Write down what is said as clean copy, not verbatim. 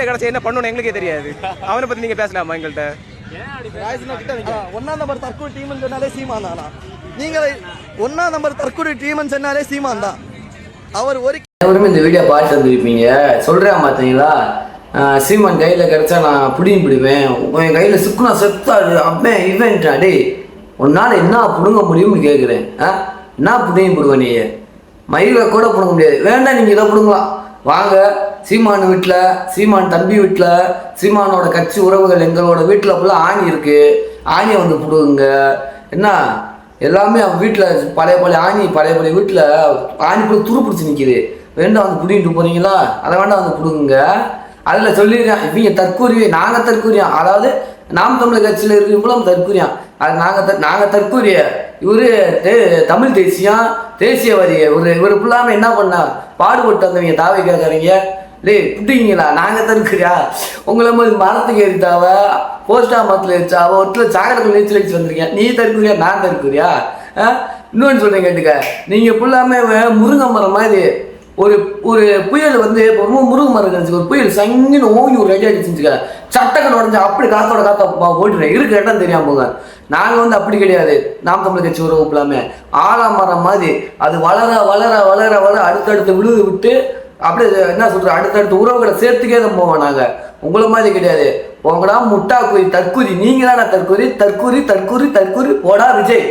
கிடைச்சா என்ன பண்ணணும் எங்களுக்கே தெரியாது. அவனை பத்தி நீங்க பேசலாமா எங்கள்கிட்ட? ஒன்னாம் நம்பர் தற்கொலை டீம் சொன்னாலே சீமான் தானா? நீங்க ஒன்னாம் நம்பர் தற்கொலை டீம் சொன்னாலே சீமான் தான். அவர் ஒரு இந்த வீடியோ பார்த்து வந்துருப்பீங்க. சொல்றேன் பார்த்தீங்களா, சீமான் கையில் கிடைச்சா நான் பிடிவேன், உன் கையில் சுக்குனா செத்தாடு அப்பேன் இவன்ட்டா. டே உன்னால் என்ன பிடுங்க முடியும்னு கேட்குறேன். என்ன பிடுவேன் நீ? மயிலை கூட பிடுங்க முடியாது. வேண்டாம் நீங்கள் இதை பிடுங்கலாம். வாங்க சீமான் வீட்டில், சீமான் தம்பி வீட்டில், சீமானோட கட்சி உறவுகள் எங்களோட வீட்டில் ஃபுல்லாக ஆணி இருக்குது. ஆணியை வந்து பிடுங்க. என்ன எல்லாமே அவன் வீட்டில் பழைய ஆணி, பழைய வீட்டில் ஆணிக்குள்ளே துரு பிடிச்சி நிற்கிது. வேண்டாம் வந்து பிடிங்கிட்டு போகிறீங்களா? அதை வேண்டாம் வந்து பிடுங்க. அதில் சொல்லிடுறேன், இவங்க தற்கூரியே, நாங்கள் தற்கூரியா. அதாவது நாம் தமிழர் கட்சியில் இருக்கிறவங்களும் தற்கூரியா. அது நாங்கள் தற்கூரிய. இவர் தமிழ் தேசியவாதி. இவர் ஃபுல்லாமல் என்ன பண்ணா பாடுபட்டு வந்தவங்க தாவை கேட்குறீங்க. டே புட்டிங்களா? நாங்கள் தற்கூரியா? உங்களை மாதிரி மரத்துக்கு ஏறித்தாவ, போஸ்டா மரத்தில் எரிச்சாவோ, ஒட்டில் சாக்கடைக்குள்ள நீச்சல் அடிச்சு வந்துருக்கீங்க. நீ தற்கூரியா? நான் தற்கூரியா? இன்னொன்று சொல்கிறேன் கேட்டுக்க. நீங்கள் ஃபுல்லாமே முருங்கை மரம் மாதிரி ஒரு புயல் வந்து ரொம்ப முருங்கை மரம் கிடச்சி ஒரு புயல் சங்கின்னு ஓங்கி ஒரு ரெடி அடிச்சுக்க, சட்டக்கடை உடஞ்சி அப்படி காத்தோட ஓட்டுறேன். இருக்க இடம் தெரியாம போங்க. நாங்கள் வந்து அப்படி கிடையாது. நாம் தமிழர் கட்சி உறவு இல்லாம ஆலாமரம் மாதிரி அது வளர வளர வளர வளர அடுத்தடுத்து விழுது விட்டு அப்படியே என்ன சொல்கிறோம், அடுத்தடுத்த உறவுகளை சேர்த்துக்கே தான் போவோம். நாங்கள் உங்களை மாதிரி கிடையாது. உங்களா முட்டா குறி தற்கூரி. நீங்கள் தானே தற்கூரி. போடா விஜய்.